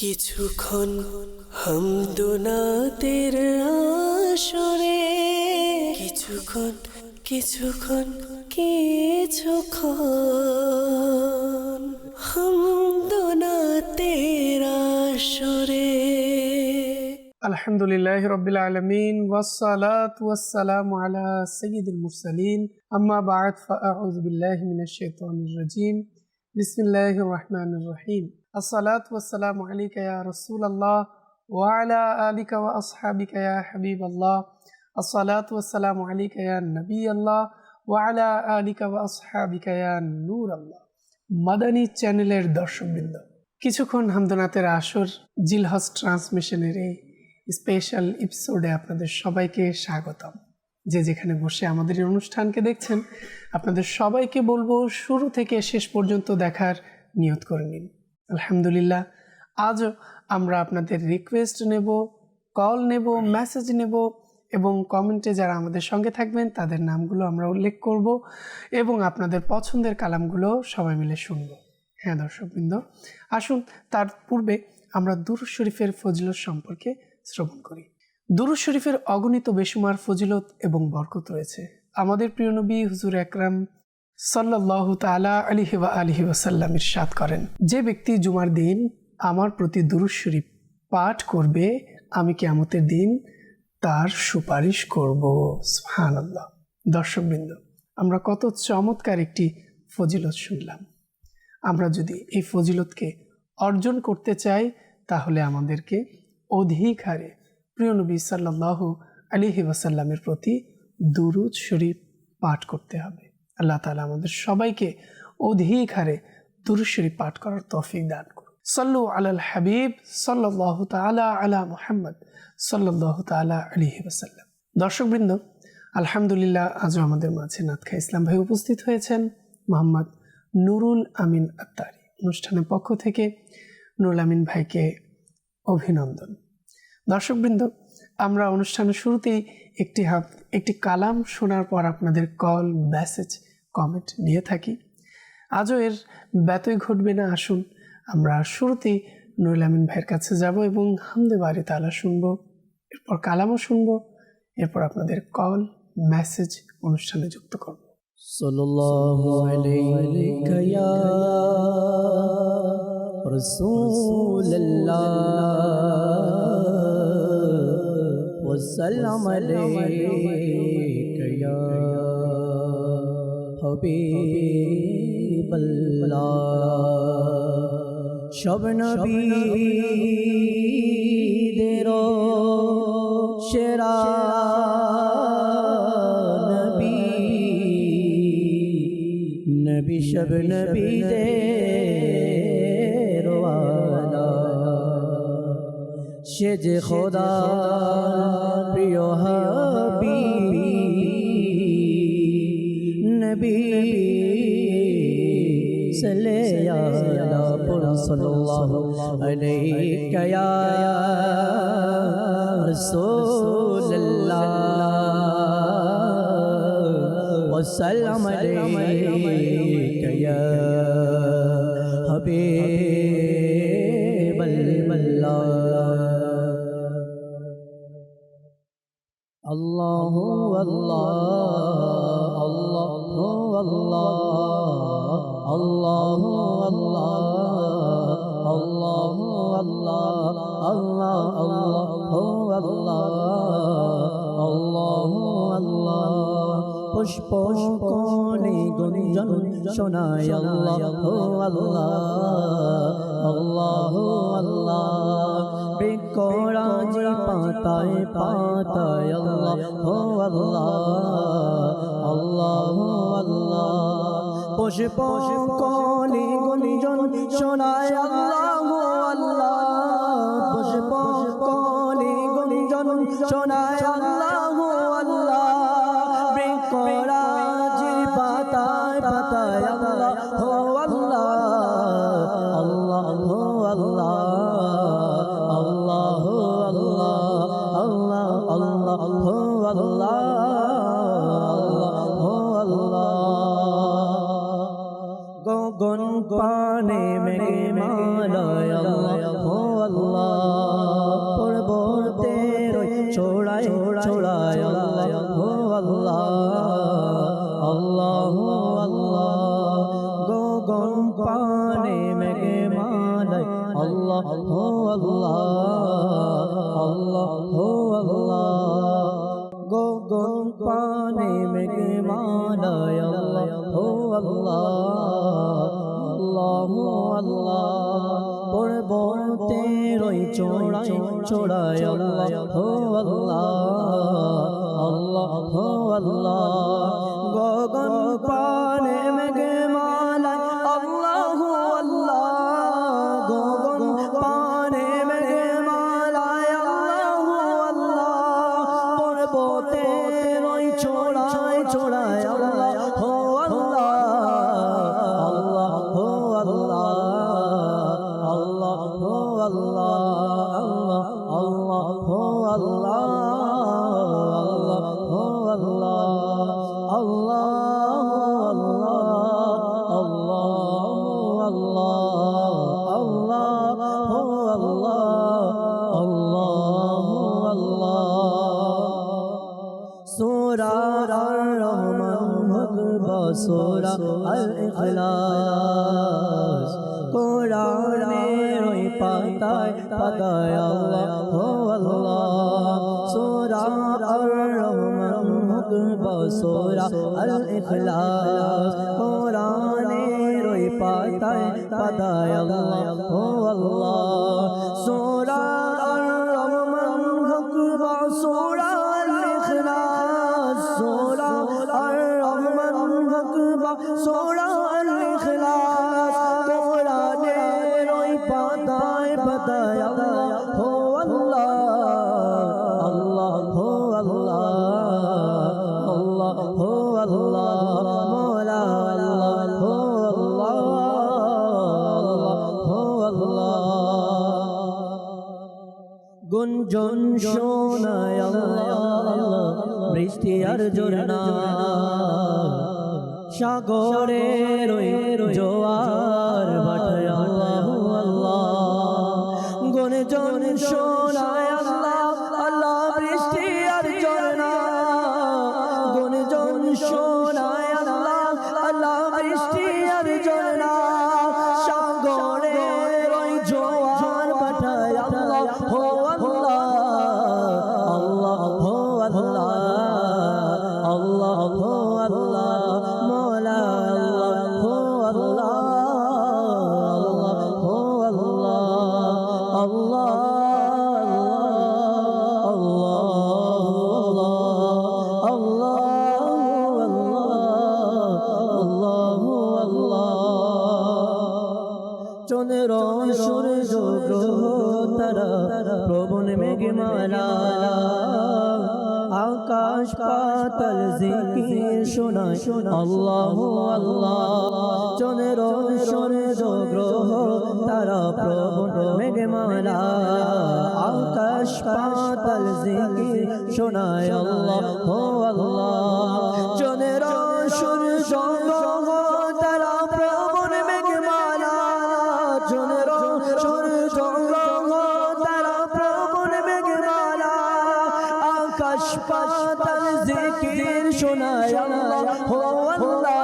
কিছুক্ষণ হামদুনাতের আসরে কিছুক্ষণ হামদুনাতের আসরে। আলহামদুলিল্লাহি রাব্বিল আলামিন ওয়াসসালাতু ওয়াসসালামু আলা সাইয়্যিদিল মুরসালিন আম্মা বা'দ ফাআউযু বিল্লাহি মিনাশ শাইতানির রাজীম বিসমিল্লাহির রাহমানির রহিম। আসসালাতু ওয়াসসালামু আলাইকা ইয়া রাসূলাল্লাহ ওয়া আলা আলিকা ওয়া আসহাবিকা ইয়া হাবিবাল্লাহ। আসসালাতু ওয়াসসালামু আলাইকা ইয়া নবিয়াল্লাহ ওয়া আলা আলিকা ওয়া আসহাবিকা ইয়া নূরাল্লাহ। মাদানী চ্যানেলের দর্শকবৃন্দ, কিছুক্ষণ হামদনাতের আসর জিলহজ ট্রান্সমিশনের এই স্পেশাল এপিসোডে আপনাদের সবাইকে স্বাগতম। যে যেখানে বসে আমাদের এই অনুষ্ঠানকে দেখছেন, আপনাদের সবাইকে বলবো শুরু থেকে শেষ পর্যন্ত দেখার নিয়ত করে নিন। আলহামদুলিল্লাহ, আজও আমরা আপনাদের রিকোয়েস্ট নেব, কল নেব, মেসেজ নেব এবং কমেন্টে যারা আমাদের সঙ্গে থাকবেন তাদের নামগুলো আমরা উল্লেখ করব এবং আপনাদের পছন্দের কালামগুলো সবাই মিলে শুনব। হ্যাঁ দর্শকবৃন্দ, আসুন তার পূর্বে আমরা দুরূদ শরীফের ফজিলত সম্পর্কে শ্রবণ করি। দুরূদ শরীফের অগণিত বেশুমার ফজিলত এবং বরকত রয়েছে। আমাদের প্রিয় নবী হুজুর আকরাম সাল্লাল্লাহু তাআলা আলাইহি ওয়া আলিহি ওয়াসাল্লাম ইরশাদ করেন, যে ব্যক্তি জুমার দিন আমার প্রতি দুরূদ শরীফ পাঠ করবে, আমি কিয়ামতের দিন তার সুপারিশ করব। সুবহানাল্লাহ। দর্শকবৃন্দ, আমরা কত চমৎকার একটি ফজিলত শুনলাম। আমরা যদি এই ফজিলতকে অর্জন করতে চাই তাহলে আমাদেরকে অধিক হারে প্রিয় নবী সাল্লাল্লাহু আলাইহি ওয়াসাল্লামের প্রতি দুরূদ শরীফ পাঠ করতে হবে। আল্লাহ তাআলা আমাদের সবাইকে অধিক হারে দুরূদ শরীফ পাঠ করার তৌফিক দান করুন। সাল্লু আলাল হাবিব সাল্লাল্লাহু তাআলা আলা মুহাম্মদ সাল্লাল্লাহু তাআলা আলাইহি ওয়াসাল্লাম। দর্শকবৃন্দ, আলহামদুলিল্লাহ, আজও আমাদের মাঝে নাতখা ইসলাম ভাই উপস্থিত হয়েছেন। মোহাম্মদ নুরুল আমিন আত্তারি অনুষ্ঠানের পক্ষ থেকে নুরুল আমিন ভাইকে অভিনন্দন। দর্শকবৃন্দ, আমরা অনুষ্ঠানের শুরুতেই একটি কালাম শোনার পর আপনাদের কল, মেসেজ, কমেন্ট নিয়ে থাকি। আজও এর ব্যতয় ঘটবে না। আসুন আমরা শুরুতেই নুরুল আমিন ভাইয়ের কাছে যাব এবং হামদে বারি তাআলা শুনবো, এরপর কালামও শুনবো, এরপর আপনাদের কল, মেসেজ অনুষ্ঠানে যুক্ত করব। সাল্লাল্লাহু আলাইকা ইয়া রাসূলুল্লাহ ওয়া সাল্লাম আলাইকা ইয়া হাবিবাল্লাহ। সব নবীদের সেরা নবী, সব নবীদের ওয়ালা, সে যে খোদা প্রিয় হাবিব নবী সাল্লাল্লাহু আলাইকা ইয়া রাসূলুল্লাহ ওয়া সাল্লাম আলাইকা ইয়া হাবিবাল্লাহ। আল্লাহু আল্লাহ আল্লাহু আল্লাহ আল্লাহু আল্লাহ আল্লাহু আল্লাহ আল্লাহ আল্লাহু আল্লাহ আল্লাহু আল্লাহ। পুষ্প কলি গুঞ্জন শোনায় আল্লাহু আল্লাহ আল্লাহু আল্লাহ। বৃক্ষরাজি পাতায় পাতায় আল্লাহু আল্লাহ আল্লাহু আল্লাহ। পুষ্প কলি গুঞ্জন শোনায় আল্লাহু আল্লাহ। পুষ্প কলি গুঞ্জন শোনায় আল্লাহু আল্লাহ। বৃক্ষরাজি পাতায় পাতায় আল্লাহু আল্লাহ আল্লাহু আল্লাহ আল্লাহু আল্লাহ আল্লাহ আল্লাহু আল্লাহ আল্লাহু আল্লাহ। গগন পানে মেঘমালায় আল্লাহু আল্লাহ হো আল্লাহ আল্লাহ হো আল্লাহ গগন পানে মেঘমালায় আল্লাহ হো আল্লাহ আল্লাহ আল্লাহ পর্বতের ওই চূড়ায় চূড়ায় আল্লাহ হো আল্লাহ আল্লাহ হো আল্লাহ গগন পানে মেঘমালায় আল্লাহ আল্লাহ গগন পানে মেঘমালায় আল্লাহ আল্লাহ পর্বতের ওই চূড়ায় চূড়ায় আল্লাহ হো আল্লাহ আল্লাহ হো আল্লাহ আল্লাহ হো আল্লাহ আল্লাহ আল্লাহ হো আল্লাহ আল্লাহ হো আল্লাহ আল্লাহ সূরা আল ইখলাস কোরআনের ওই পাতায় পাতায় আল্লাহ হো আল্লাহ সূরা আর রহমান বা সূরা আল ইখলাস কোরআনের ওই পাতায় পাতায় আল্লাহ হো আল্লাহ সূরা আর রহমান বা সূরা আল ইখলাস সূরা আর সূরা আল ইখলাস কোরআনের ওই পাতায় পাতায় আল্লাহ হো আল্লাহ আল্লাহ হো আল্লাহ আল্লাহ হো আল্লাহ মওলা আল্লাহ হো আল্লাহ আল্লাহ হো আল্লাহ গুঞ্জন শোনায় আল্লাহ বৃষ্টি আর ঝরনা সাগরের ওই জোয়ার ভাটায় আল্লাহ আল্লাহ গুঞ্জন শোনায় আল্লাহ আল্লাহ বৃষ্টি আর ঝরনা গুঞ্জন শোনায় আল্লাহ আল্লাহ বৃষ্টি আর ঝরনা সাগরের ওই জোয়ার ভাটায় আল্লাহ হো আল্লাহ আল্লাহ হো আল্লাহ আল্লাহ হো আল্লাহ মওলা আল্লাহ হো আল্লাহ আল্লাহ হো আল্লাহ আল্লাহ চন্দ্র সূর্য গ্রহ তারা প্রবণ মেঘমালা আকাশ পাতাল জিকির শোনায় আল্লাহু আল্লাহ চন্দ্র সূর্য গ্রহ তারা প্রবণ মেঘমালা আকাশ পাতাল জিকির শোনায় আল্লাহু আল্লাহ চন্দ্র সূর্য গ্রহ তারা প্রবণ মেঘমালা চন্দ্র সূর্য গ্রহ তারা প্রবণ মেঘমালা আকাশ পাতাল জিকির শোনায় আল্লাহু আল্লাহ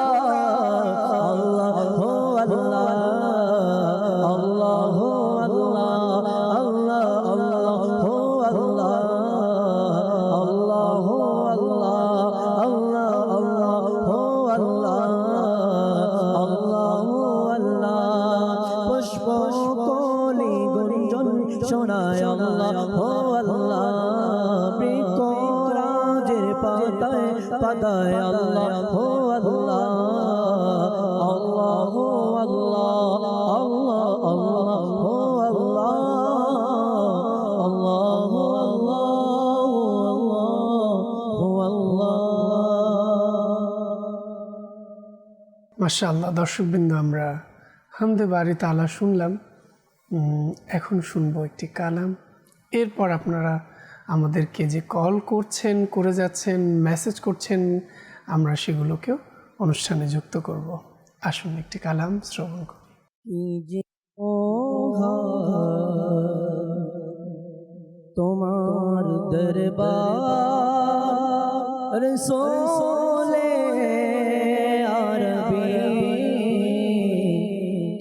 আল্লাহু আল্লাহ আল্লাহু আল্লাহ আল্লাহ আল্লাহু আল্লাহ আল্লাহু আল্লাহ আল্লাহ আল্লাহু আল্লাহ আল্লাহু আল্লাহ পুষ্প কলি গুঞ্জন শোনায় আল্লাহু আল্লাহ বৃক্ষরাজের পাতায় পাতায় আল্লাহু আল্লাহ আল্লাহু আল্লাহ আল্লাহ আল্লাহু আল্লাহ আল্লাহু আল্লাহ মাশাআল্লাহ। দর্শকবৃন্দ, আমরা হামদে বারি তাআলা শুনলাম। এখন শুনবো একটি কালাম। এরপর আপনারা আমাদেরকে যে কল করছেন, করে যাচ্ছেন, মেসেজ করছেন, আমরা সেগুলোকেও অনুষ্ঠানে যুক্ত করব। আসুন একটি কালাম শ্রবণ করি। তোমার দরবার রসূলে আরবি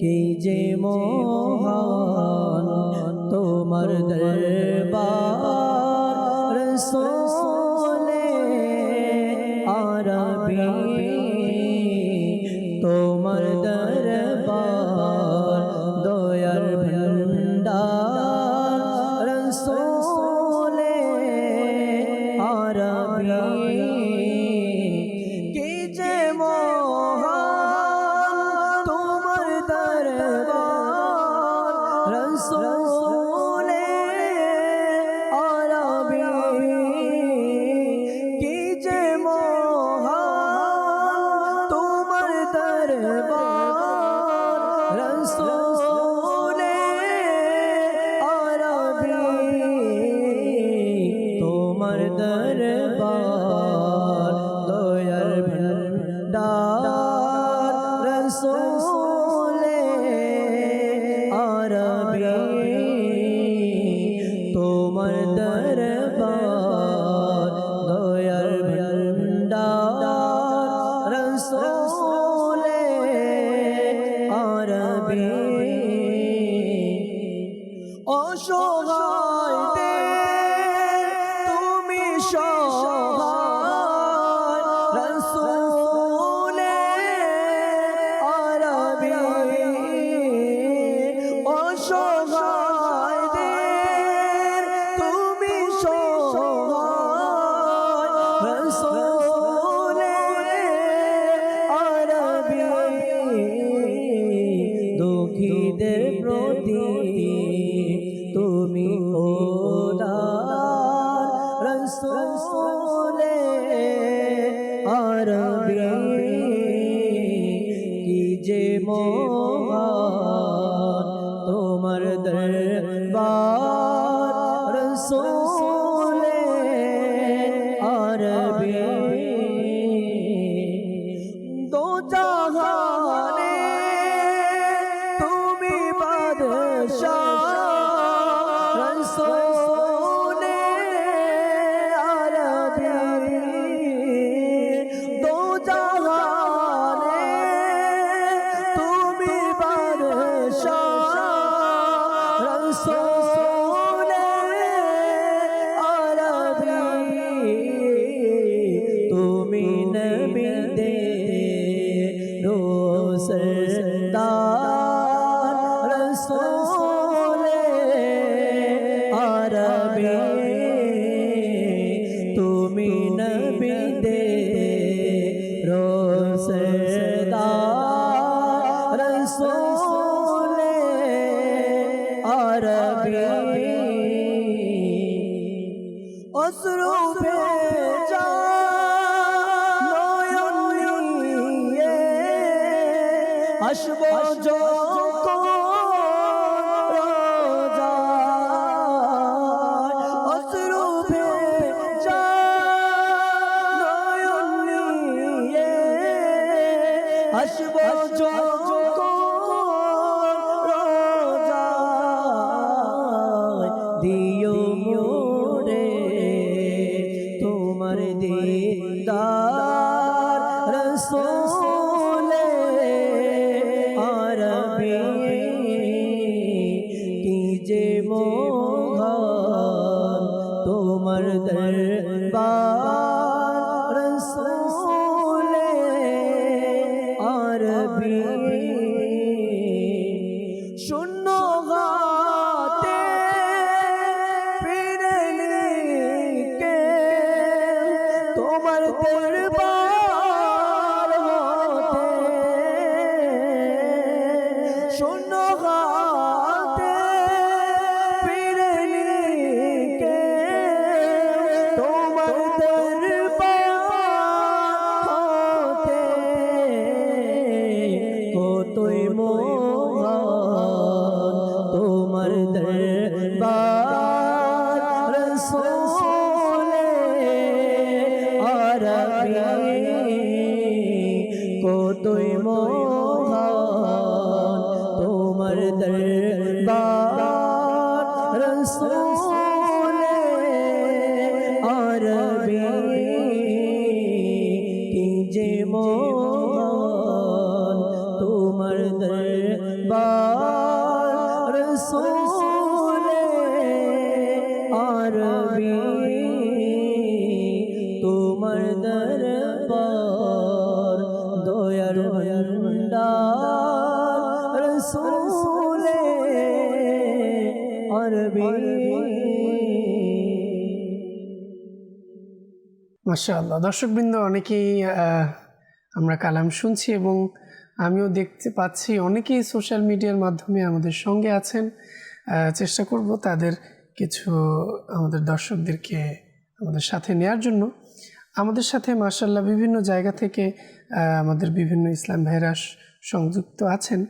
কি যে মহান দরবার দয়ার ভান্ডার রসূলে আরবি তোমার দরবার দয়ার ভান্ডার রসূলে আরবি অসহায়দের তুমি সহায় রসূলে আরবি অসহায়দের তুমি সহায় রসূলে আরবি দুঃখীদের প্রতি তুমি ওদার রসূলে আরবি কি যে মহান তোমার দরবার রসূলে আরবি দো জাহানে তুমি বাদশাহ রসূলে আরবি দো জাহানে তুমি বাদশাহ রসূলে আরবি তুমি নবীদের রসূলদার রসূলে আরবি তুমি নবীদের রসূলদার রসূলে আরবি অশ্রু ভেজা নয়ন নিয়ে আসব যখন রোজায় অশ্রু ভেজা নয়ন নিয়ে আসব যখন রোজায় দিও মোরে তোমার দিদার রসূলে আরবি কি যে মহান তোমার দরবার রসূলে আরবি শূন্য হাতে ফিরে নিকে তোমার দরবার হতে শূন্য হাতে ফিরে নিকে তোমার দরবার হতে কতই মহান তোমার দরবার রসূলে আরবি কতই মহান তোমার দরবার রসূলে আরবি কি যে মহান তোমার দরবার রসূলে আরবি তোমার দরবার দয়ার ভান্ডার রসূলে আরবি। মাশাআল্লাহ, দর্শকবৃন্দ অনেকেই আমরা কালাম শুনছি এবং আমিও দেখতে পাচ্ছি অনেকেই সোশ্যাল মিডিয়ার মাধ্যমে আমাদের সঙ্গে আছেন। চেষ্টা করব তাদের কিছু আমাদের দর্শকদেরকে আমাদের সাথে নেয়ার জন্য। আমাদের সাথে মাশাআল্লাহ বিভিন্ন জায়গা থেকে আমাদের বিভিন্ন ইসলাম ভাইরা সংযুক্ত আছেন।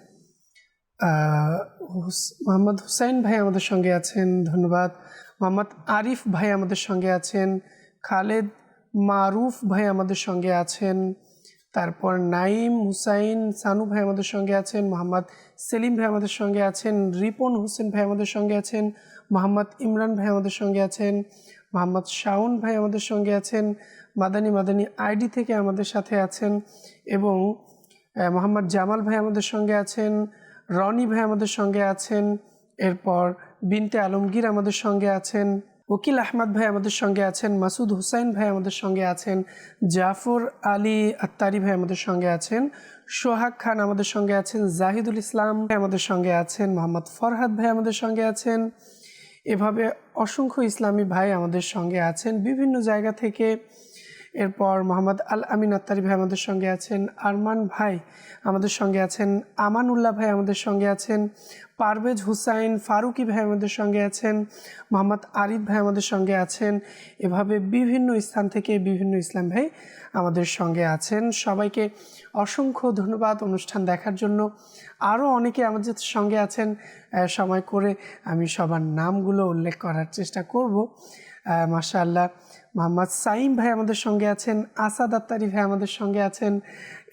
মোহাম্মদ হুসাইন ভাই আমাদের সঙ্গে আছেন, ধন্যবাদ। মোহাম্মদ আরিফ ভাই আমাদের সঙ্গে আছেন, খালেদ মারুফ ভাই আমাদের সঙ্গে আছেন, তারপর নাইম হুসাইন সানু ভাই আমাদের সঙ্গে আছেন, মোহাম্মদ সেলিম ভাই আমাদের সঙ্গে আছেন, রিপন হোসেন ভাই আমাদের সঙ্গে আছেন, মোহাম্মদ ইমরান ভাই আমাদের সঙ্গে আছেন, মোহাম্মদ শাওন ভাই আমাদের সঙ্গে আছেন, মাদানী আইডি থেকে আমাদের সাথে আছেন, এবং মোহাম্মদ জামাল ভাই আমাদের সঙ্গে আছেন, রনি ভাই আমাদের সঙ্গে আছেন, এরপর বিনতে আলমগীর আমাদের সঙ্গে আছেন, ওকিল আহমদ ভাই আমাদের সঙ্গে আছেন, মাসুদ হুসাইন ভাই আমাদের সঙ্গে আছেন, জাফর আলী আত্তারি ভাই আমাদের সঙ্গে আছেন, সোহাগ খান আমাদের সঙ্গে আছেন, জাহিদুল ইসলাম ভাই আমাদের সঙ্গে আছেন, মোহাম্মদ ফরহাদ ভাই আমাদের সঙ্গে আছেন। এভাবে অসংখ্য ইসলামী ভাই আমাদের সঙ্গে আছেন বিভিন্ন জায়গা থেকে। এরপর মোহাম্মদ আল আমিন আত্তারি ভাই আমাদের সঙ্গে আছেন, আরমান ভাই আমাদের সঙ্গে আছেন, আমানুল্লাহ ভাই আমাদের সঙ্গে আছেন, পারভেজ হুসাইন ফারুকি ভাই আমাদের সঙ্গে আছেন, মোহাম্মদ আরিফ ভাই আমাদের সঙ্গে আছেন। এভাবে বিভিন্ন স্থান থেকে বিভিন্ন ইসলাম ভাই আমাদের সঙ্গে আছেন। সবাইকে অসংখ্য ধন্যবাদ অনুষ্ঠান দেখার জন্য। আরও অনেকে আমাদের সঙ্গে আছেন, সময় করে আমি সবার নামগুলো উল্লেখ করার চেষ্টা করব। মাশাআল্লাহ, মোহাম্মদ সাইম ভাই আমাদের সঙ্গে আছেন, আসাদ আত্তারি ভাই আমাদের সঙ্গে আছেন,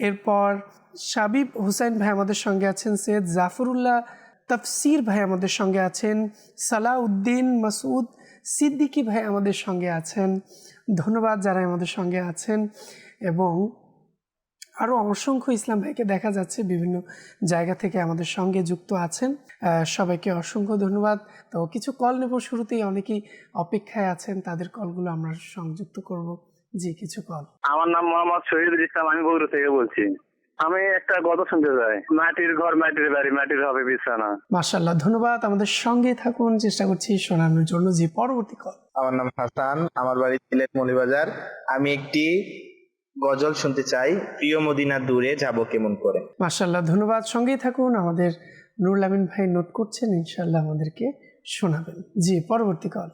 এরপর শাবিব হুসাইন ভাই আমাদের সঙ্গে আছেন, সৈয়দ জাফরুল্লাহ তফসির ভাই আমাদের সঙ্গে আছেন, সালাউদ্দিন মাসুদ সিদ্দিকী ভাই আমাদের সঙ্গে আছেন। ধন্যবাদ যারা আমাদের সঙ্গে আছেন, এবং আরও অসংখ্য ইসলাম ভাইকে দেখা যাচ্ছে বিভিন্ন জায়গা থেকে আমাদের সঙ্গে যুক্ত আছেন। সবাইকে অসংখ্য ধন্যবাদ। তো কিছু কল নেব, শুরুতেই অনেকেই অপেক্ষায় আছেন, তাদের কলগুলো আমরা সংযুক্ত করব। জি, কিছু কল। আমার নাম মোহাম্মদ শহীদুল ইসলাম, আমি বগুড়া থেকে বলছি। আমি একটা গল্প শুনতে চাই। মাটির ঘর মাটির বাড়ি, মাটির হবে বিছানা। মাশাআল্লাহ, ধন্যবাদ। আমাদের সঙ্গে থাকুন, চেষ্টা করছি শোনানোর জন্য। জি, পরবর্তী কল। আমার নাম হাসান, আমার বাড়ি সিলেট মৌলভীবাজার। আমি একটি গজল শুনতে চাই, প্রিয় মদিনা দূরে যাব কেমন করে। মাশাআল্লাহ, ধন্যবাদ। সঙ্গেই থাকুন। আমাদের নুরুল আমিন ভাই নোট করছেন, ইনশাআল্লাহ আমাদেরকে শোনাবেন। জি, পরবর্তী কল।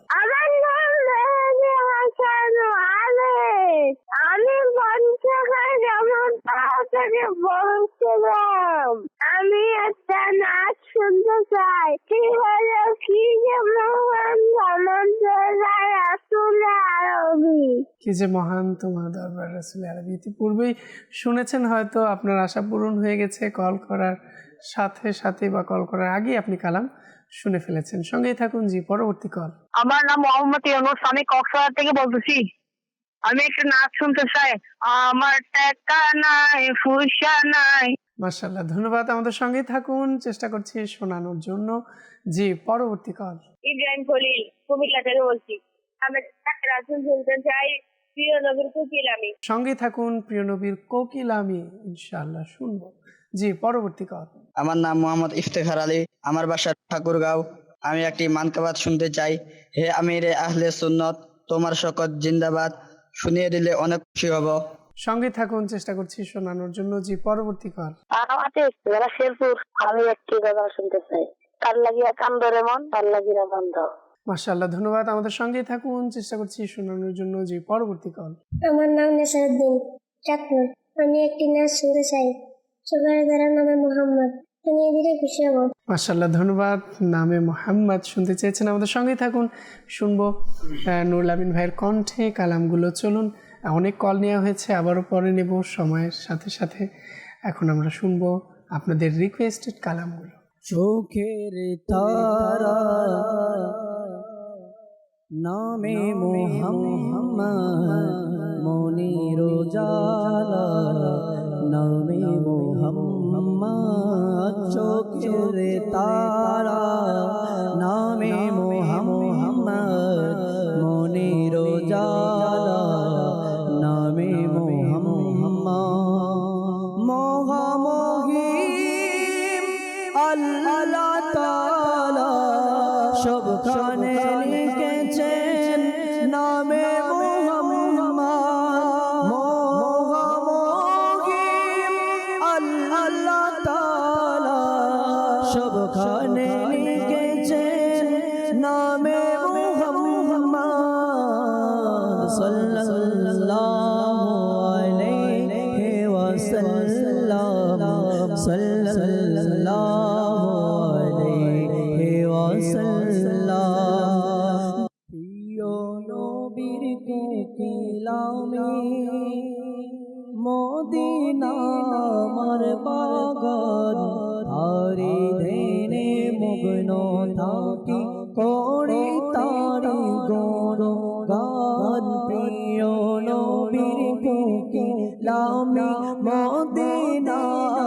আমি পঞ্চগড় যেমন থেকে বলছিলাম, আমি একটা নাচ শুনতে চাই। কি হলো কি যে মহান রাসূল আরবি, কি যে মহান তোমার দরবার রাসূল আরবি। ইতিপূর্বেই শুনেছেন, হয়তো আপনার আশা পূরণ হয়ে গেছে। কল করার সাথে সাথে বা কল করার আগে আপনি কালাম শুনে ফেলেছেন। সঙ্গেই থাকুন। জি, পরবর্তী কল। আমার নাম মোহাম্মদ ইউনুস, আমি কক্সবাজার থেকে বলতেছি। আমি একটা নাচ শুনতে চাই, আমার টাকা নাই পয়সা নাই। মাশাআল্লাহ, ধন্যবাদ। আমাদের সঙ্গেই থাকুন, চেষ্টা করছি শোনানোর জন্য। জি, পরবর্তী কল। ইব্রাহিম খলিল, কুমিল্লা থেকে বলছি। আমি একটা রাসূল শুনতে চাই, প্রিয় নবীর কোকিল আমি। সঙ্গেই থাকুন, প্রিয় নবীর কোকিল আমি ইনশাআল্লাহ শুনবো। জি, পরবর্তী কল। আমার নাম মোহাম্মদ ইফতেখার আলী, আমার বাসা ঠাকুরগাঁও। আমি একটি মানকাবাত শুনতে চাই। হে আমিরে আহলে সুন্নত, তোমার শকত জিন্দাবাদ, শুনিয়ে দিলে অনেক খুশি হব। সঙ্গে থাকুন, চেষ্টা করছি শোনানোর জন্য। জি, পরবর্তী কল। শেরপুর, আমি একটি গজল শুনতে চাই। কার লাগিয়া কান্দরে মন, তার লাগিয়া বন্ধ। মাশাআল্লাহ, ধন্যবাদ। আমাদের সঙ্গেই থাকুন, চেষ্টা করছি শোনানোর জন্য। জি, পরবর্তী কল। আমার নাম নেসারউদ্দিন, চাঁদপুর। আমি একটি নাচ শুনতে চাই। সকালে তারা নামে মোহাম্মদ, শুনিয়ে দিলে খুশি হব। মাশাআল্লাহ, ধন্যবাদ। নামে মোহাম্মদ শুনতে চেয়েছেন, আমাদের সঙ্গেই থাকুন, শুনবো নুরুল আমিন ভাইয়ের কণ্ঠে কালামগুলো। চলুন, অনেক কল নেওয়া হয়েছে, আবারও পরে নেব সময়ের সাথে সাথে। এখন আমরা শুনবো আপনাদের রিকোয়েস্টেড কালামগুলো। চোখের তারা নামে মোহাম্মদ, মনির উজালা নামে মোহাম্মদ। চোখের তারা নামে মোহাম্মদ, মনির উজালা নামে মোহাম্মদ। মহামহিম আল্লাহ তাআলা সবখানে লিখেছেন নামে মোহাম্মদ। মহামহিম আল্লাহ তাআলা সবখানে লিখেছেন নামে মোহাম্মদ। সাল্লাল্লাহু আলাইহি ওয়াসাল্লাম, সাল্লাল্লাহু আলাইহি ওয়াসাল্লাম। প্রিয় নবীর কোকিলামি মদিনা আমার বাগান আরে ধেনে মগ্ন থাকি করে তারি গণ গান প্রিয় নবীর কোকিলামি মদিনা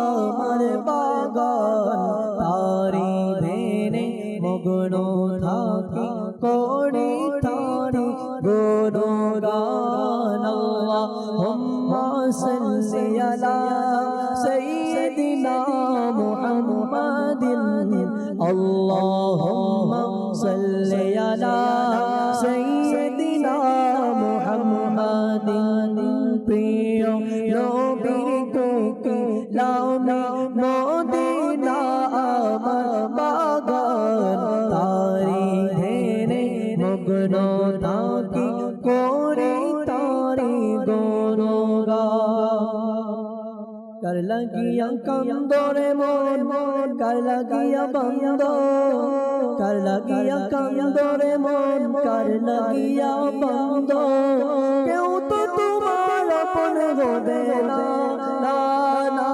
আমার বাগান তারি ধেনে মগ্ন থাকি করে তারি গণ গান আল্লাহুম্মা সাল্লি আলা সাইয়্যিদিনা মুহাম্মাদিন আল্লাহুম্মা সাল্লি আলা সাইয়্যিদিনা মুহাম্মাদিন প্রিয় নবীর কোকিলামি মদিনা আমার বাগান তারি ধেনে মগ্ন থাকি করে তারি গুণগান কার লাগিয়া কান্দরে মন মন কার লাগিয়া বন্ধ কার লাগিয়া কান্দরে মন কার লাগিয়া বন্ধ কেউ তো তোমার আপন হবে না না না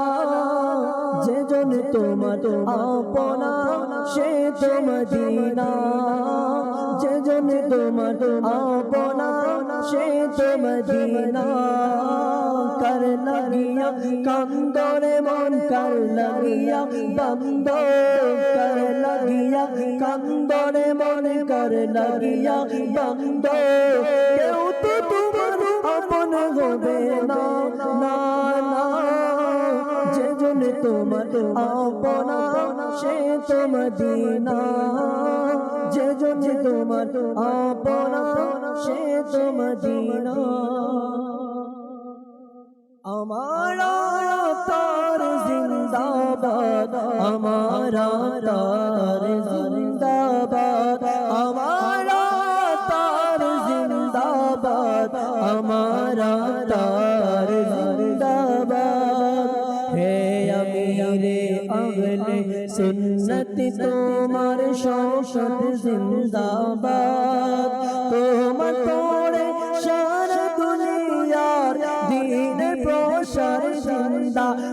যে জন তোমার আপনা সে তো মদিনা যে জন তোমার আপনা সে তো মদিনা কার লাগিয়া কান্দরে মন কার লাগিয়া বন্ধ কার লাগিয়া কান্দরে মন কার লাগিয়া বন্ধ কেউ তো তোমার আপন হবে না না না যে জন তোমার আপনা সে তো মদিনা যে জন তোমার আপনা সে তো মদিনা हमारा तार जिंदाबाद हमारा तार जिंदाबाद हमारा तार जिंदाबाद हमारा तार जिंदाबाद है अमीरे अहले सुन्नत तुम्हार शौकत जिंदाबाद तुम तोड़े शान दुनियार दीन প্রসার জিন্দাবাদ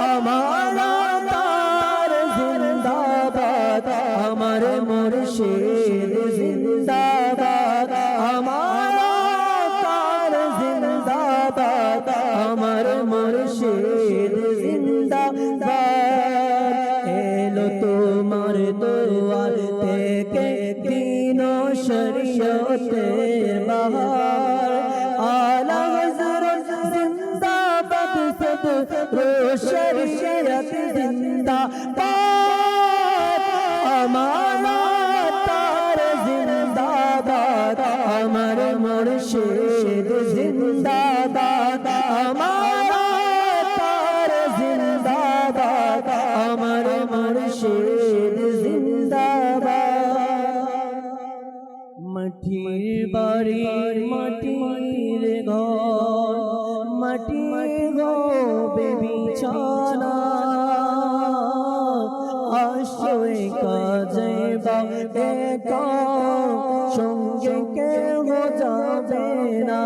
हमारा तार जिंदाबाद हमारे मुर्शिद जिंदाबाद हमारा तार जिंदाबाद हमारे मुर्शिद जिंदाबाद एलो तुम्हार दुआर থেকে दीन शरीयतेर बहार आला हज़रत जिंदाबाद सब शरीयत जिंदाबाद हमारा तार जिंदाबाद हमारे मुर्शिद जिंदाबाद हमारा तार जिंदाबाद हमारे मुर्शिद जिंदाबाद মাটির বাড়ি মাটির ঘর মাটি হবে বিছানা আশ্রয় কাজে বা একা সঙ্গে কেউ যাবে না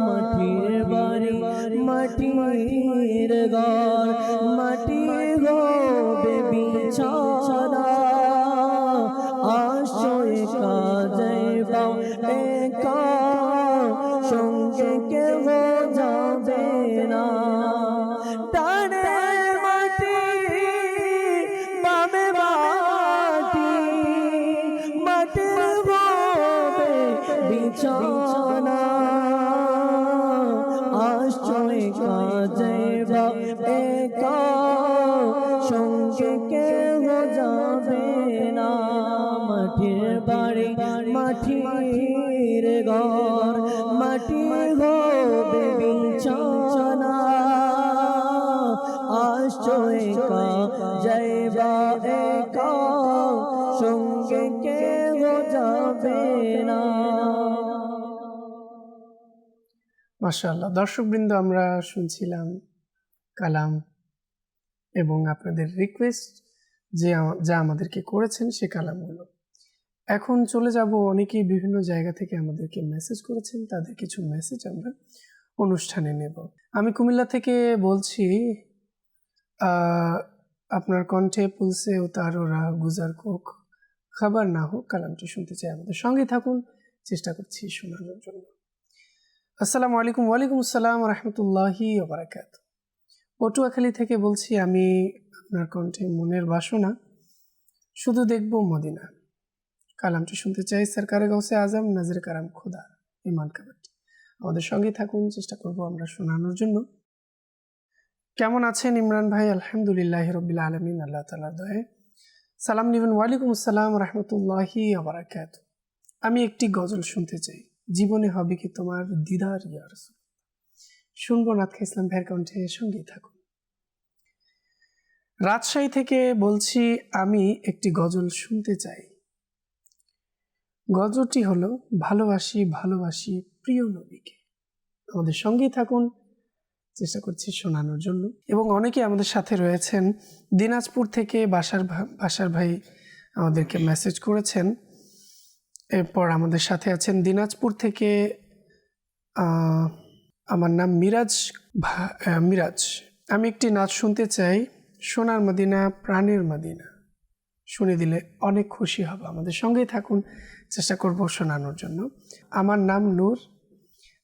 মাটির বাড়ি মাটির ঘর মাটি হবে বিছানা আশ্রয় কাজে একা সঙ্গে কেউ যাবে না টানে মাটি বামে মাটি মাটির হবে বিছানা আশ্রয় কাজে একা সঙ্গে কেউ যাবে না মাটির বাড়ি মাটির ঘর মাটি হবে বিছানা আশ্রয় যাইবা একা সঙ্গে কেউ যাবে না। মাশাআল্লাহ, দর্শকবৃন্দ, আমরা শুনছিলাম কালাম এবং আপনাদের রিকোয়েস্ট যা আমাদেরকে করেছেন সে কালামগুলো। এখন চলে যাব, অনেকেই বিভিন্ন জায়গা থেকে আমাদেরকে মেসেজ করেছেন, তাদের কিছু মেসেজ আমরা অনুষ্ঠানে নেব। আমি কুমিল্লা থেকে বলছি, আপনার কণ্ঠে পুলসে উতারো রাহ গুজার কোক, খাবার না হোক, কালামটি শুনতে চাই। আমাদের সঙ্গে থাকুন, চেষ্টা করছি শোনানোর জন্য। আসসালামু আলাইকুম। ওয়ালাইকুম আসসালাম রহমতুল্লাহি ওবারাকাত। পটুয়াখালী থেকে বলছি, আমি আপনার কণ্ঠে মনের বাসনা, শুধু দেখব মদিনা, কালামটি শুনতে চাই। সরকারে গৌসে আজম নজর কারাম খোদা, ইমান কাবারটি। আমাদের সঙ্গে থাকুন, চেষ্টা করব আমরা শোনানোর জন্য। কেমন আছেন ইমরান ভাই? আলহামদুলিল্লাহ রব্বিল আলমিন, আল্লাহ তাআলার দয়ায়। সালাম নিবেন। ওয়ালাইকুম আসসালাম রহমতুল্লাহি ওবারাকাত। আমি একটি গজল শুনতে চাই, জীবনে হবে কি তোমার দিদার ইয়া রাসূল। শুনবো নাথ ইসলাম ভাইয়ের কণ্ঠে, সঙ্গেই থাকুন। রাজশাহী থেকে বলছি, আমি একটি গজল শুনতে চাই। গজলটি হলো, ভালোবাসি ভালোবাসি প্রিয় নবীকে। আমাদের সঙ্গেই থাকুন, চেষ্টা করছি শোনানোর জন্য। এবং অনেকে আমাদের সাথে রয়েছেন। দিনাজপুর থেকে বাসার ভাই আমাদেরকে মেসেজ করেছেন। এরপর আমাদের সাথে আছেন দিনাজপুর থেকে, আমার নাম মিরাজ। আমি একটি নাচ শুনতে চাই, সোনার মদিনা প্রাণের মদিনা, শুনে দিলে অনেক খুশি হব। আমাদের সঙ্গেই থাকুন, চেষ্টা করব শোনানোর জন্য। আমার নাম নূর,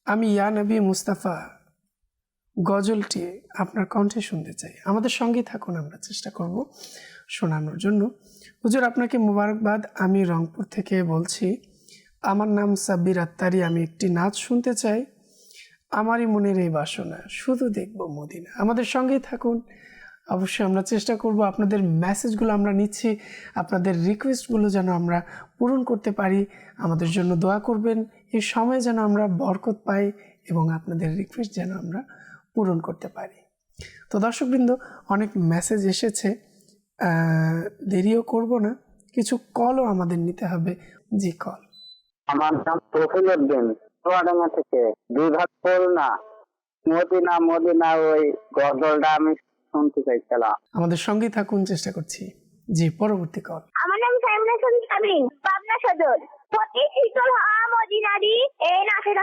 আমি ইয়া নবী মুস্তাফা গজলটি আপনার কণ্ঠে শুনতে চাই। আমাদের সঙ্গেই থাকুন, আমরা চেষ্টা করব শোনানোর জন্য। হুজুর আপনাকে মোবারকবাদ। আমি রংপুর থেকে বলছি, আমার নাম সাব্বির আত্তারি। আমি একটি নাচ শুনতে চাই, আমারই মনের এই বাসনা, শুধু দেখব মদিনা। আমাদের সঙ্গেই থাকুন, অবশ্যই আমরা চেষ্টা করব আপনাদের মেসেজগুলো আমরা নিচ্ছি, আপনাদের রিকোয়েস্টগুলো যেন আমরা পূরণ করতে পারি। আমাদের জন্য দোয়া করবেন, এই সময় যেন আমরা বরকত পাই এবং আপনাদের রিকোয়েস্ট যেন আমরা পূরণ করতে পারি। তো দর্শকবৃন্দ, অনেক মেসেজ এসেছে, দেরিও করব না, কিছু কলও আমাদের নিতে হবে। জি, কল। আমার নাম প্রফুল উদ্দিন, চুয়াডাঙ্গা থেকে। বিভাগ না মদিনা মদিনা, ওই গজলটা আমি শুনতে চাইছিলাম। আমাদের সঙ্গেই থাকুন, চেষ্টা করছি। জি, পরবর্তী কল। আমার নাম সাইমুল সামিন, পাবনা সদর। প্রতি শীতল মদিনারি এই নাচের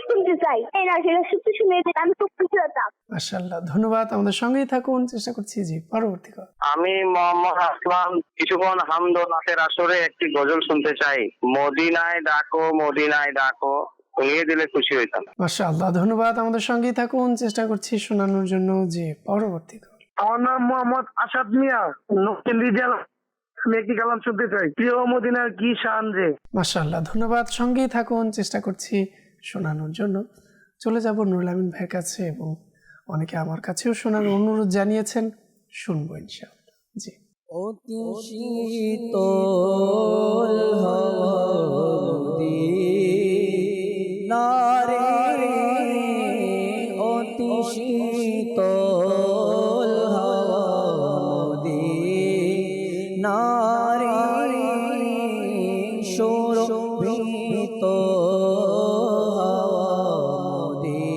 শুনতে চাই, এই নাচের শুনে আমি খুব খুশি হতাম। মাশাআল্লাহ, ধন্যবাদ। আমাদের সঙ্গেই থাকুন, চেষ্টা করছি। জি, পরবর্তী কল। আমি মোহাম্মদ আসলাম, কিছুক্ষণ হামদ ও নাচের আসরে একটি গজল শুনতে চাই, মদিনায় ডাকো মদিনায় ডাকো, শুনিয়ে দিলে খুশি হইতাম। মাশাআল্লাহ, ধন্যবাদ। আমাদের সঙ্গেই থাকুন, চেষ্টা করছি শোনানোর জন্য। জি, পরবর্তী কল। আমার নাম মোহাম্মদ আসাদ মিয়া, নকশালদি জেলা। আমি একটি কালাম শুনতে চাই, প্রিয় মদিনার কি শান রে। মাশাআল্লাহ, ধন্যবাদ। সঙ্গেই থাকুন, চেষ্টা করছি শোনানোর জন্য। চলে যাব নুরুল আমিন ভাইয়ের কাছে, এবং অনেকে আমার কাছেও শোনার অনুরোধ জানিয়েছেন, শুনবো ইনশাআল্লাহ। জি। অতি শীতল মদিনারে, অতি শীতল মদিনারে, সুরভিত মদিনারে,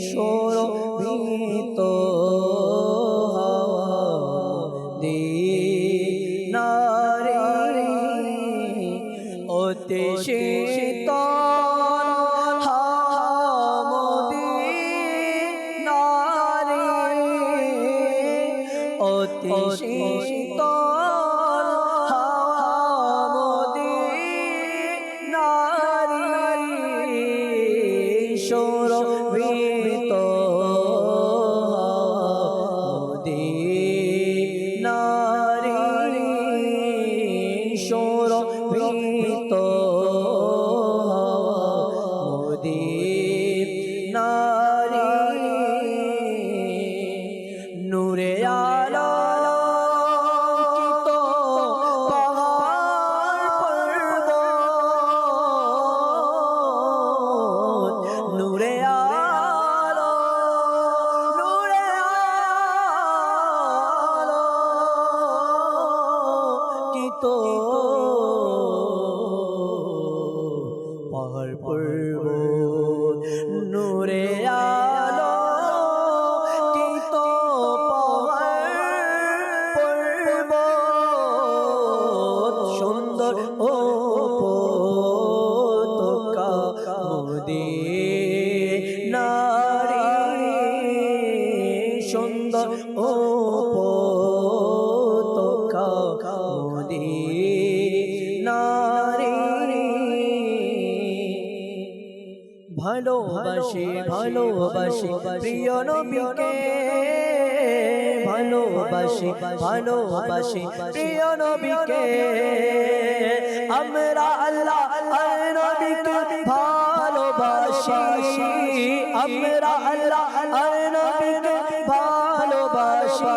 সুরভিত মদিনারে, অতি শীতল মদিনারে, অতি শীতল মদিনারে, সুরভিত মদিনারে, সুরভিত মদিনারে, নূরে আলোকিত পাহাড় পর্বত, নূরে আলোকিত পাহাড় পর্বত, নূরে আলোকিত পাহাড় পর্বত, ভালোবাসি ভালোবাসি প্রিয় নবীকে ভালোবাসি ভালোবাসি প্রিয় নবীকে আমরা আল্লাহ আর নবীকে ভালোবাসি আমরা আল্লাহ আর নবীকে ভালোবাসি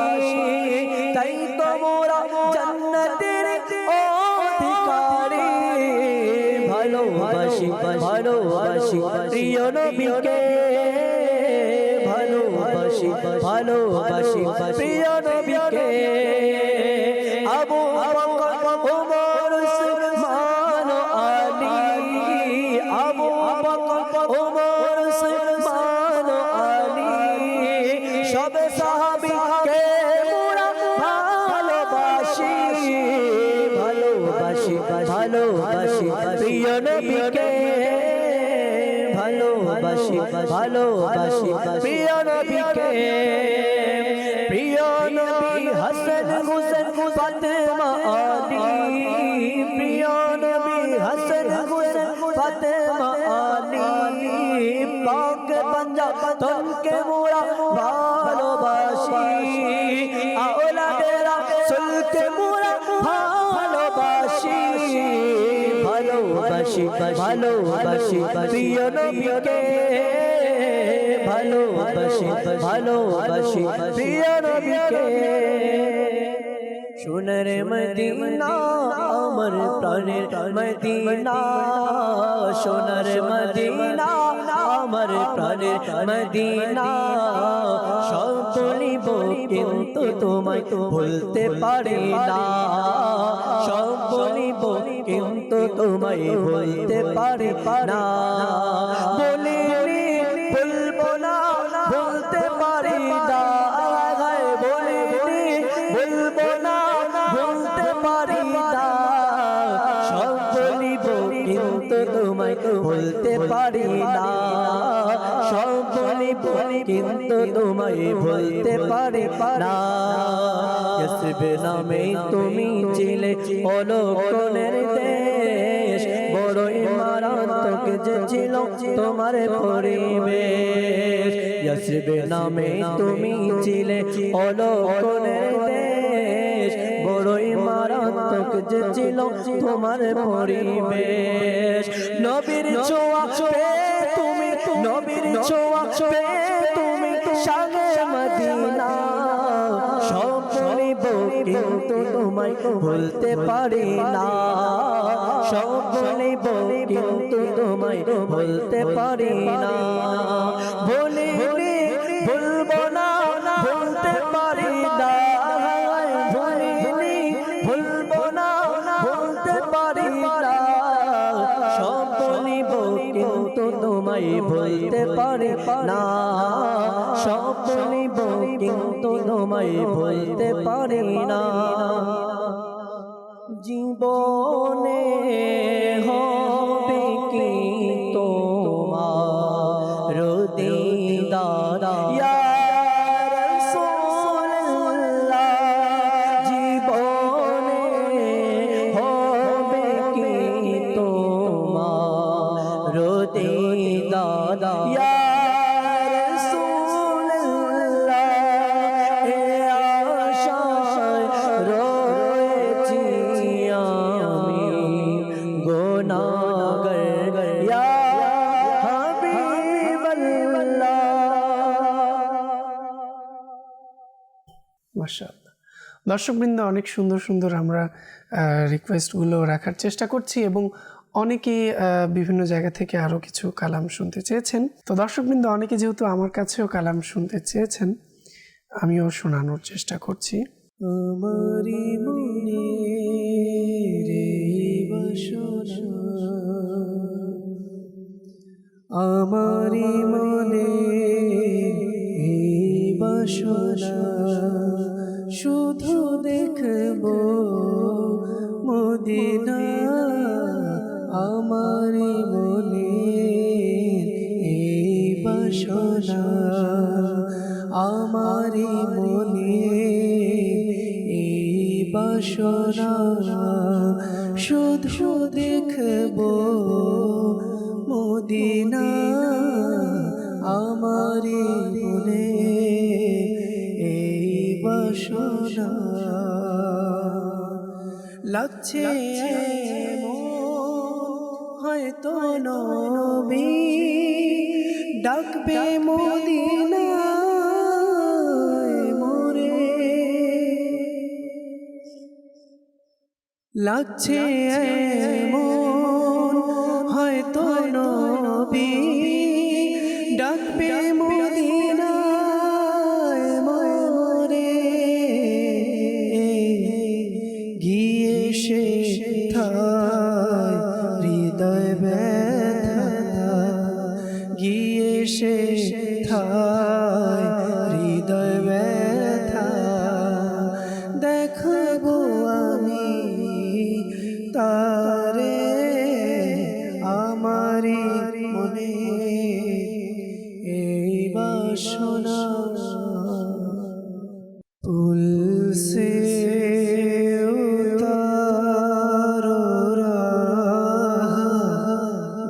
তাই তো মোরা জান্নাতের অধিকারী ভালোবাসি ভালোবাসি প্রিয় নবীকে ভালোবাসি ভালোবাসি প্রিয় নবীকে আবু বকর ওমর উসমান আলী আবু বকর ওমর উসমান আলী সব সাহাবীকে মোরা ভালোবাসি ভালোবাসি ভালোবাসি প্রিয় নবীকে ভালোবাসি ভালোবাসি প্রিয় নবীকে প্রিয় নবী হাসান হুসেন ফাতেমা আলী প্রিয় নবী হাসান হুসেন ফাতেমা আলী পাক পাঞ্জাব তনকে মোরা ভালোবাসি আওলাদে রাসূলকে মোরা ভালোবাসি ভালোবাসি ভালোবাসি প্রিয় নবীকে ভালোবাসি ভালোবাসি প্রিয় নবীকে সোনার মদিনা আমার প্রাণের মদিনা সোনার মদিনা আমার প্রাণের মদিনা সব বলিব কিন্তু তোমায় ভুলতে পারি না সব বলিব কিন্তু তোমায় ভুলতে পারি না বলিনি বলবো না বলতে পারি না বলিনি বলবো না বলতে পারি না সব বলিব কিন্তু তোমায় ভুলতে পারি না সব বলিব কিন্তু তোমায় ভুলতে পারি না ইসবে নামে তুমি ছিলে অলক্ষণের দেশ বড়ই মারাত্মক যে ছিল তোমার পরিবেশ ইসবে নামে তুমি ছিলে অলক্ষণের দেশ বড়ই মারাত্মক যে ছিল তোমার পরিবেশ নবীর ছোঁয়া পেয়ে তুমি নবীর ছোঁয়া পেয়ে তুমি শানে মদিনা সব বলিব কিন্তু তোমায় ভুলতে পারি না সব বলিব কিন্তু তোমায় ভুলতে পারি না বলিনি ভুলবো না ভুলতে পারি না বলিনি ভুলবো না ভুলতে পারি না সব বলিব কিন্তু তোমায় ভুলতে পারি না সব বলিব কিন্তু তোমায় ভুলতে পারি না জীবনে হবে কি তোমার দিদার ইয়া রাসূলুল্লাহ জীবনে হবে কি তোমার দিদার ইয়া মাশাআল্লাহ দর্শকবৃন্দ অনেক সুন্দর সুন্দর আমরা রিকোয়েস্টগুলো রাখার চেষ্টা করছি এবং অনেকেই বিভিন্ন জায়গা থেকে আরও কিছু কালাম শুনতে চেয়েছেন তো দর্শকবৃন্দ অনেকে যেহেতু আমার কাছেও কালাম শুনতে চেয়েছেন আমিও শোনানোর চেষ্টা করছি আমারি মনে রে বাসনা আমারি মনে বাসনা শুধু দেখব মদিনা আমারি মনে বাসনা আমারি মনে বাসনা শুধু দেখব মদিনা আমারি বলে এই বাসনা লাগছে হয়তো নবী ডাকবে মদিনা মোরে লাগছে হয়তো নবী ডাকবে মদিনা মোরে গিয়ে সে থায় হৃদয় ব্যথা গিয়ে সে থায় হৃদয় ব্যথা দেখাবো আমি তারে আমারি মনে এই বাসনা তুলসে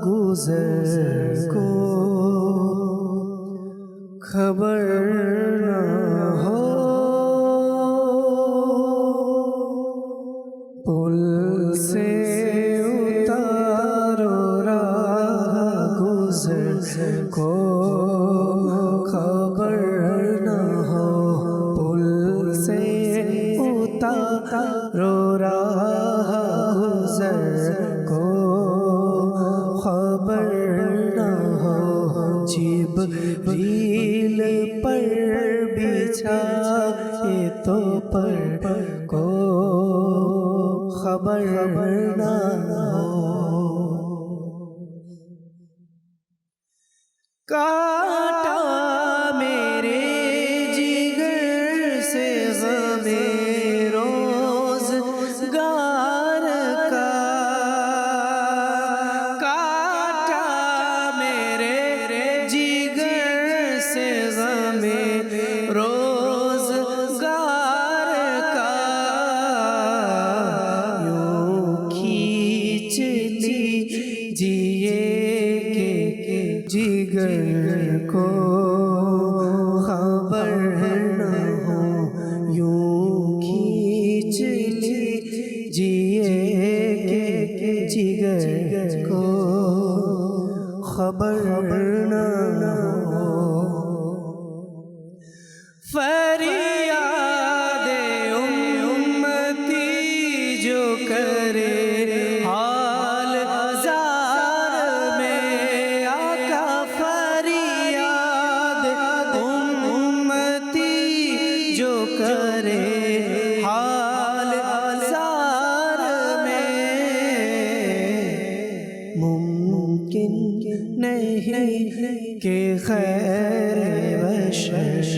गुजर को खबर न हो पुल से उतारो राह गुजर को खबर न हो पुल से उतारो राह गुजर को खबर न हो जिब्रील पर बिछाए तो पर को खबर न हो काटा मेरे जिगर से ग़मे रोज़गार का काटा मेरे जिगर से ग़मे रोज़गार का यूं खींच लीजिए के जिगर को खबर न हो यूं खींच लीजिए के जिगर को खबर न हो फरियादे उम्मती जो करे हाल जार में आका फरियाद उम्मती जो करे हाल जार में मुमकिन नहीं कि खैर बशर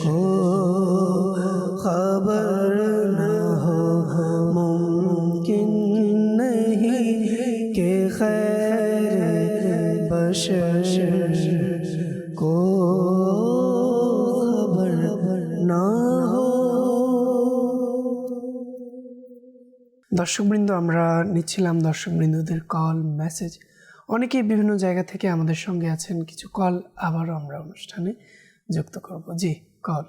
को खबर न हो मुमकिन नहीं कि खैर बशर को खबर न हो। দর্শকবৃন্দ, আমরা নিচ্ছিলাম দর্শকবৃন্দদের কল মেসেজ। অনেকেই বিভিন্ন জায়গা থেকে আমাদের সঙ্গে আছেন। কিছু কল আবারও আমরা অনুষ্ঠানে যুক্ত করব। জি, কল।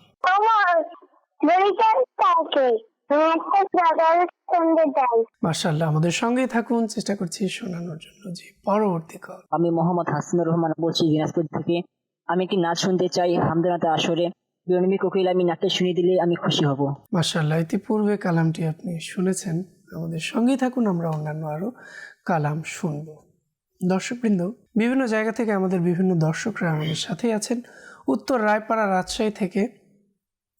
মাশাআল্লাহ, আমাদের সঙ্গেই থাকুন, চেষ্টা করছি শোনানোর জন্য। জি, পরবর্তী কল। আমি মোহাম্মদ হাসিনুর রহমান বলছি দিনাজপুর থেকে। আমি একটি নাচ শুনতে চাই হামদনাতে আসরে। বিরনবী কোকিল আমি নাচটা শুনিয়ে দিলে আমি খুশি হব। মাশাআল্লাহ, ইতিপূর্বে কালামটি আপনি শুনেছেন। আমাদের সঙ্গেই থাকুন, আমরা অন্যান্য আরও কালাম শুনব। দর্শকবৃন্দ, বিভিন্ন জায়গা থেকে আমাদের বিভিন্ন দর্শকরা আমাদের সাথেই আছেন। উত্তর রায়পাড়া, রাজশাহী থেকে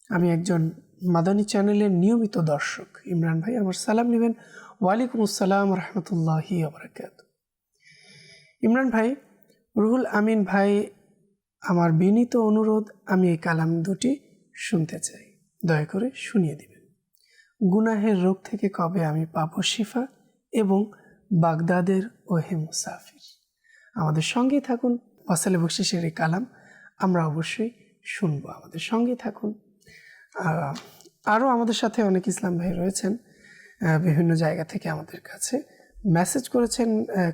আমি একজন মাদানী চ্যানেলের নিয়মিত দর্শক ইমরান ভাই আমার সালাম নেবেন। ওয়ালাইকুম আসসালাম রহমতুল্লাহি ওয়া বারাকাতুহু। ইমরান ভাই, রুহুল আমিন ভাই, আমার বিনীত অনুরোধ, আমি এই কালাম দুটি শুনতে চাই, দয়া করে শুনিয়ে দিবেন। গুনাহের রোগ থেকে কবে আমি পাবো শিফা এবং বাগদাদের ওহে মুসাফির। আমাদের সঙ্গেই থাকুন। ওয়াসালে বকশিসের এই কালাম আমরা অবশ্যই শুনবো, আমাদের সঙ্গেই থাকুন। আরও আমাদের সাথে অনেক ইসলাম ভাই রয়েছেন, বিভিন্ন জায়গা থেকে আমাদের কাছে মেসেজ করেছেন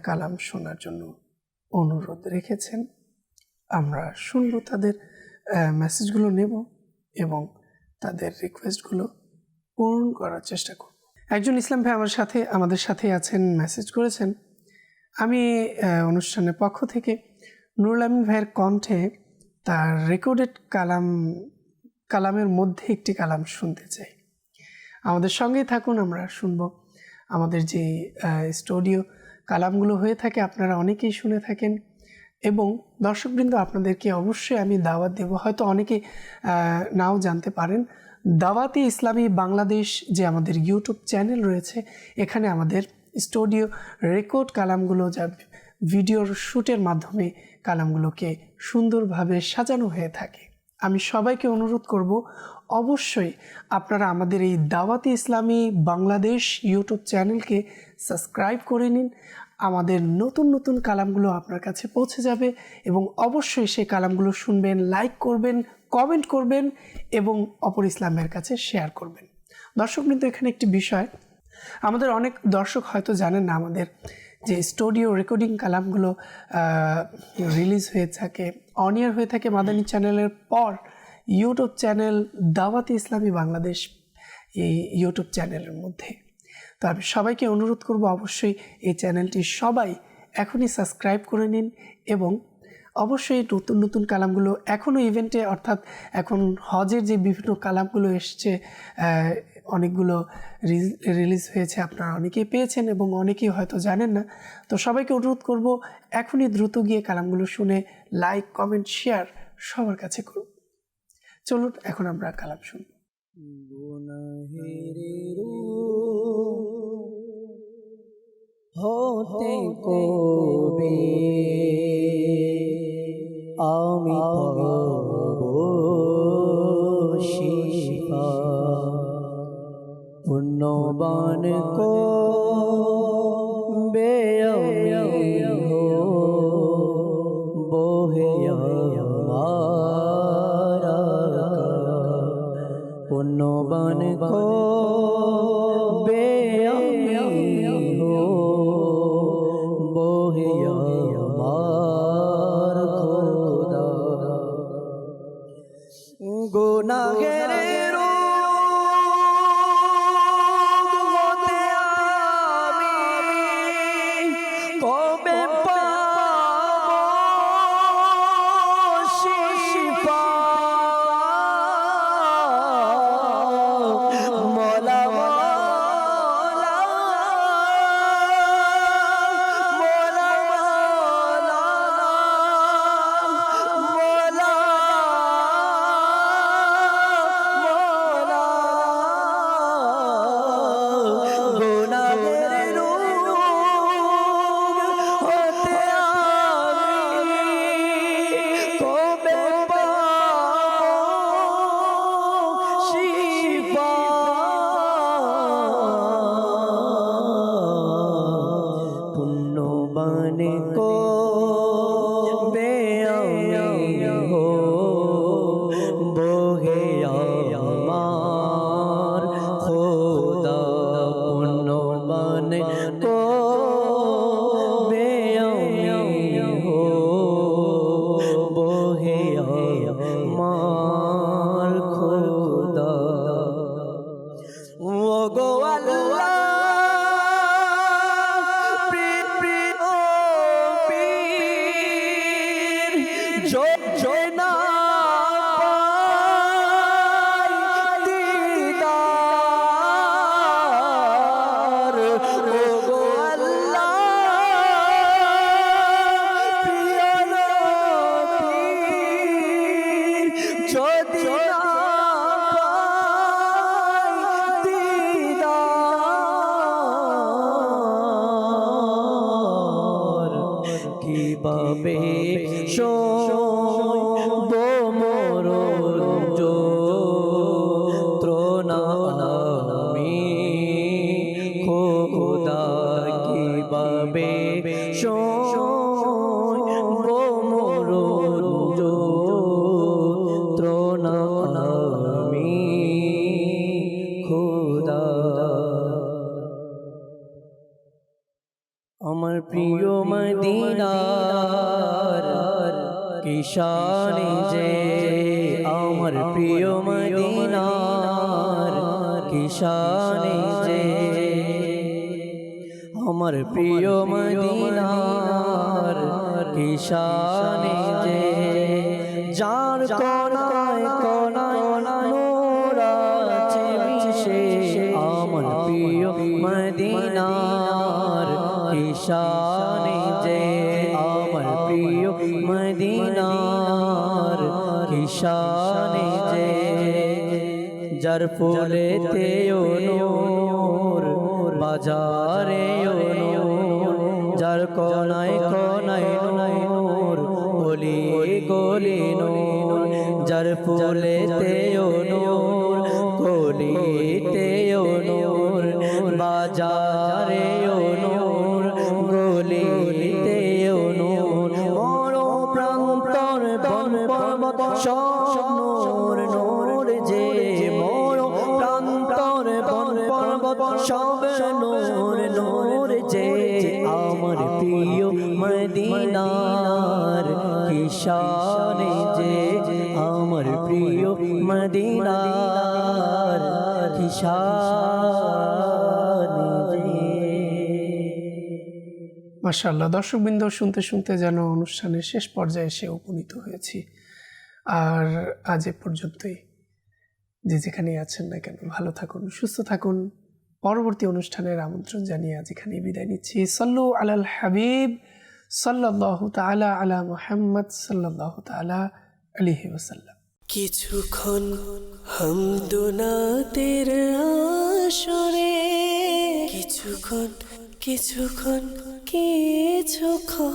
কালাম শোনার জন্য। অনুরোধ রেখেছেন। আমরা শুনবো, তাদের মেসেজগুলো নেব এবং তাদের রিকোয়েস্টগুলো পূরণ করার চেষ্টা করব। একজন ইসলাম ভাই আমাদের সাথে আছেন, মেসেজ করেছেন, আমি অনুষ্ঠানের পক্ষ থেকে নুরুল আমিন ভাইয়ের কণ্ঠে তার রেকর্ডেড কালামের মধ্যে একটি কালাম শুনতে চাই। আমাদের সঙ্গেই থাকুন, আমরা শুনবো। আমাদের যে স্টুডিও কালামগুলো হয়ে থাকে আপনারা অনেকেই শুনে থাকেন, এবং দর্শকবৃন্দ আপনাদেরকে অবশ্যই আমি দাওয়াত দেব, হয়তো অনেকে নাও জানতে পারেন, দাওয়াতে ইসলামী বাংলাদেশ যে আমাদের ইউটিউব চ্যানেল রয়েছে, এখানে আমাদের স্টুডিও রেকর্ড কালামগুলো, যা ভিডিওর শ্যুটের মাধ্যমে কালামগুলোকে সুন্দরভাবে সাজানো হয়ে থাকে। আমি সবাইকে অনুরোধ করব, অবশ্যই আপনারা আমাদের এই দাওয়াতে ইসলামী বাংলাদেশ ইউটিউব চ্যানেলকে সাবস্ক্রাইব করে নিন। আমাদের নতুন নতুন কালামগুলো আপনার কাছে পৌঁছে যাবে, এবং অবশ্যই সেই কালামগুলো শুনবেন, লাইক করবেন, কমেন্ট করবেন এবং অপর ইসলামের কাছে শেয়ার করবেন। দর্শক, কিন্তু এখানে একটি বিষয়, আমাদের অনেক দর্শক হয়তো জানেন না, আমাদের যে স্টুডিও রেকর্ডিং কালামগুলো রিলিজ হয়ে থাকে, অন এয়ার হয়ে থাকে মাদানী চ্যানেলের পর ইউটিউব চ্যানেল দাওয়াতে ইসলামী বাংলাদেশ, এই ইউটিউব চ্যানেলের মধ্যে। তো আমি সবাইকে অনুরোধ করব, অবশ্যই এই চ্যানেলটি সবাই এখনই সাবস্ক্রাইব করে নিন, এবং অবশ্যই নতুন নতুন কালামগুলো এখনও ইভেন্টে, অর্থাৎ এখন হজের যে বিভিন্ন কালামগুলো এসছে, অনেকগুলো রিলিজ হয়েছে, আপনারা অনেকেই পেয়েছেন এবং অনেকেই হয়তো জানেন না। তো সবাইকে অনুরোধ করব, এখনই দ্রুত গিয়ে কালামগুলো শুনে লাইক, কমেন্ট, শেয়ার সবার কাছে করুন। চলুন এখন আমরা কালাম শুনব। হতে কবে আমি পাবো শিফা, পুণ্যবান কবে আমি বহে আমার পুণ্যবান কবে আমি বহে আমার খোদা, গুনাহের হতে আমি কবে পাবো শিফা, মওলা মওলা মওলা মওলা মওলা গুনাহের রোগ হতে আমি কবে পাবো শিফা, পুণ্যবান কবে আমি বহে আমার খোদা, পুণ্যবান কবে আমি বহে আমার খোদা। ও গো আল্লাহ, না পাই দিদার, ও গো আল্লাহ, প্রিয় নবীর যদি না পাই দিদার, কিভাবে আমার প্রিয় মদিনার কি শানে যে, আমার প্রিয় মদিনার কি শানে যে, আমার প্রিয় মদিনার কি শানে যে, যার কোনায় কোনায় নূর আছে মিশে, আমার প্রিয় মদিনার কি শানে যে, আমার প্রিয় মদিনার কি শানে যে, যার ফুলেতে ও নূর বাজারে ও নূর, যার কোনায় কোনায় নূর গলি গলি নূর, যার ফুলেতে ও নূর গলিতে ও নূর, বাজারে ও নূর গলিতে ও নূর, বড় প্রান্তর বন পর্বত সব নূর নূর যে, বড় প্রান্তর বন পর্বত সব নূর নূর যে, আমার প্রিয় মদিনার কি শানে যে, আমার প্রিয় মদিনার কি শানে যে। মাশাআল্লাহ, দর্শকবৃন্দ শুনতে শুনতে যেন অনুষ্ঠানের শেষ পর্যায়ে এসে উপনীত হয়েছি। আর আজ এ পর্যন্তই। যে যেখানেই আছেন না কেন ভালো থাকুন, সুস্থ থাকুন। পরবর্তী অনুষ্ঠানের আমন্ত্রণ জানিয়ে আজ এখানেই বিদায় নিচ্ছি। সাল্লু আলাল হাবিব সাল্লাল্লাহু তাআলা আলা মুহাম্মদ সাল্লাল্লাহু তাআলা আলাইহি ওয়াসাল্লাম। কিছুক্ষণ হামদুনাতের আসরে, কিছুক্ষণ কিছুক্ষণ কিছুক্ষণ